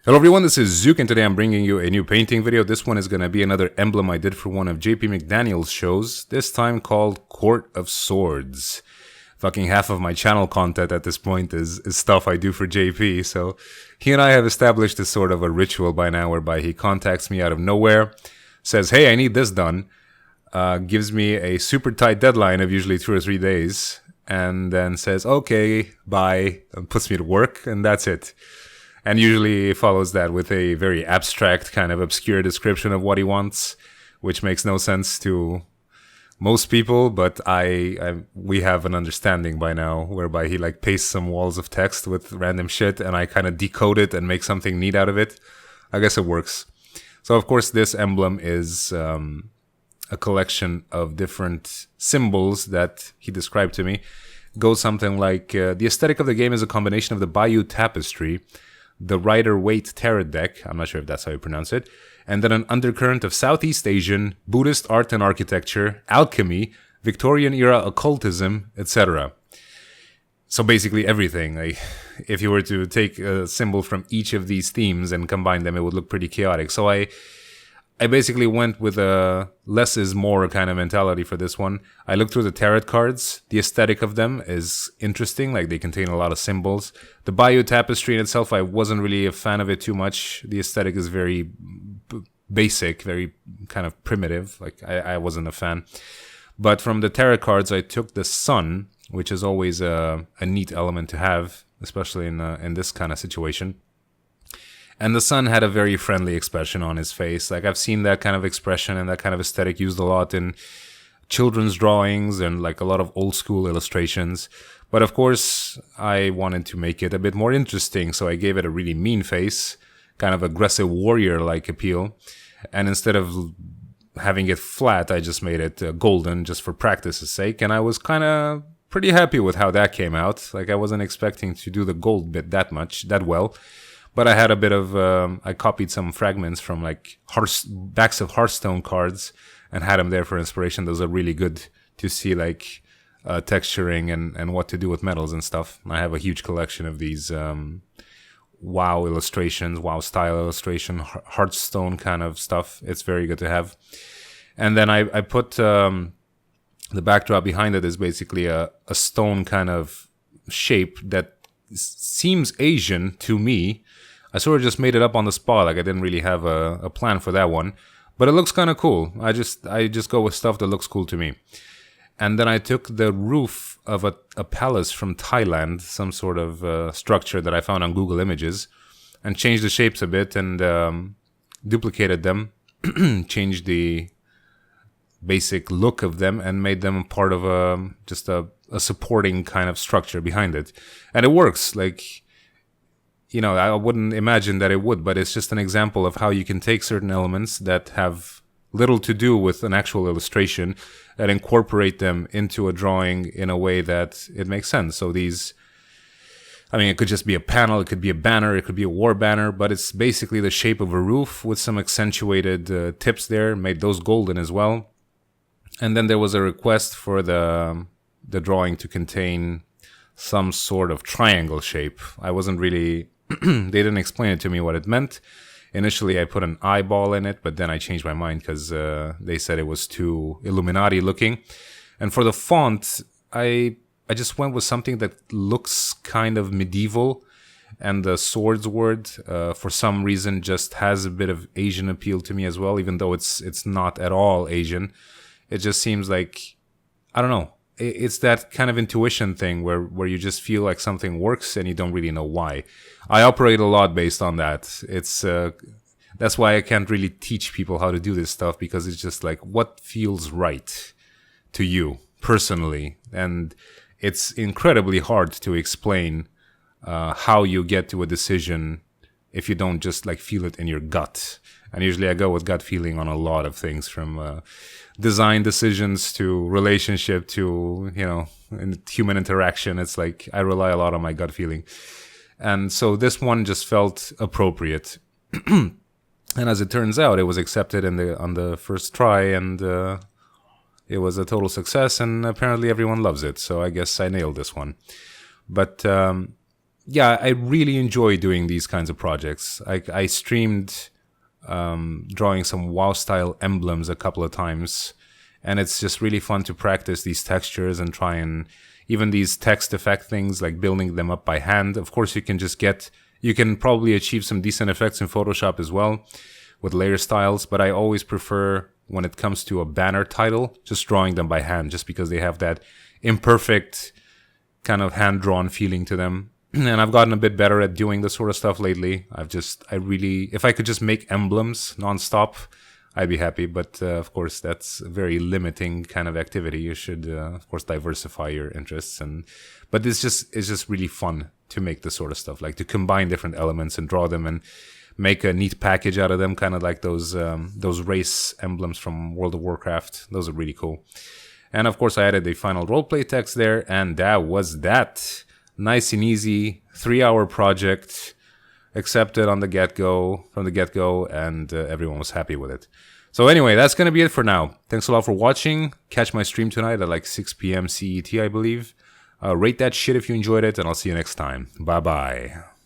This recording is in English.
Hello everyone, this is Zooc and today I'm bringing you a new painting video. This one is going to be another emblem I did for one of JP McDaniel's shows, this time called Court of Swords. Fucking half of my channel content at this point is stuff I do for JP, so he and I have established this sort of a ritual by now whereby he contacts me out of nowhere, says, hey, I need this done, gives me a super tight deadline of usually 2 or 3 days, and then says, okay, bye, and puts me to work, and that's it. And usually follows that with a very abstract, kind of obscure description of what he wants, which makes no sense to most people, but we have an understanding by now whereby he like pastes some walls of text with random shit and I kind of decode it and make something neat out of it. I guess it works. So of course this emblem is a collection of different symbols that he described to me. It goes something like, the aesthetic of the game is a combination of the Bayeux Tapestry, the Rider-Waite Tarot deck, I'm not sure if that's how you pronounce it, and then an undercurrent of Southeast Asian, Buddhist art and architecture, alchemy, Victorian-era occultism, etc. So basically everything. Like, if you were to take a symbol from each of these themes and combine them, it would look pretty chaotic. So I basically went with a less is more kind of mentality for this one. I looked through the tarot cards. The aesthetic of them is interesting, like they contain a lot of symbols. The Bayeux Tapestry in itself, I wasn't really a fan of it too much. The aesthetic is very basic, very kind of primitive. Like I wasn't a fan. But from the tarot cards, I took the sun, which is always a neat element to have, especially in this kind of situation. And the sun had a very friendly expression on his face. Like I've seen that kind of expression and that kind of aesthetic used a lot in children's drawings and like a lot of old school illustrations. But of course, I wanted to make it a bit more interesting. So I gave it a really mean face, kind of aggressive warrior-like appeal. And instead of having it flat, I just made it golden just for practice's sake. And I was kind of pretty happy with how that came out. Like I wasn't expecting to do the gold bit that well. But I had a bit of, I copied some fragments from like backs of Hearthstone cards and had them there for inspiration. Those are really good to see like texturing and what to do with metals and stuff. I have a huge collection of these WoW illustrations, WoW style illustration, Hearthstone kind of stuff. It's very good to have. And then I put the backdrop behind it is basically a stone kind of shape that seems Asian to me. I sort of just made it up on the spot. Like I didn't really have a plan for that one, but it looks kind of cool. I just go with stuff that looks cool to me. And then I took the roof of a palace from Thailand, some sort of structure that I found on Google Images, and changed the shapes a bit and duplicated them, changed the basic look of them and made them part of just a supporting kind of structure behind it. And it works. Like, you know, I wouldn't imagine that it would, but it's just an example of how you can take certain elements that have little to do with an actual illustration and incorporate them into a drawing in a way that it makes sense. So these, I mean, it could just be a panel, it could be a banner, it could be a war banner, but it's basically the shape of a roof with some accentuated tips there, made those golden as well. And then there was a request for the drawing to contain some sort of triangle shape. I wasn't really, they didn't explain it to me what it meant. Initially, I put an eyeball in it, but then I changed my mind because they said it was too Illuminati looking. And for the font, I just went with something that looks kind of medieval. And the swords word, for some reason, just has a bit of Asian appeal to me as well, even though it's not at all Asian. It just seems like, I don't know. It's that kind of intuition thing where you just feel like something works and you don't really know why. I operate a lot based on that. It's that's why I can't really teach people how to do this stuff, because it's just like what feels right to you personally, and it's incredibly hard to explain how you get to a decision if you don't just like feel it in your gut. And usually I go with gut feeling on a lot of things, from design decisions to relationship to, you know, human interaction. It's like I rely a lot on my gut feeling. And so this one just felt appropriate. And as it turns out, it was accepted on the first try, and it was a total success, and apparently everyone loves it. So I guess I nailed this one. But yeah, I really enjoy doing these kinds of projects. I streamed drawing some WoW style emblems a couple of times, and it's just really fun to practice these textures and try and even these text effect things, like building them up by hand. Of course, you can probably achieve some decent effects in Photoshop as well with layer styles, but I always prefer, when it comes to a banner title, just drawing them by hand, just because they have that imperfect kind of hand-drawn feeling to them. And I've gotten a bit better at doing this sort of stuff lately. If I could just make emblems nonstop, I'd be happy. But of course, that's a very limiting kind of activity. You should, of course, diversify your interests. But it's just really fun to make this sort of stuff, like to combine different elements and draw them and make a neat package out of them, kind of like those race emblems from World of Warcraft. Those are really cool. And of course, I added the final roleplay text there, and that was that. Nice and easy, 3-hour project, accepted from the get-go, and everyone was happy with it. So anyway, that's going to be it for now. Thanks a lot for watching. Catch my stream tonight at like 6 p.m. CET, I believe. Rate that shit if you enjoyed it, and I'll see you next time. Bye-bye.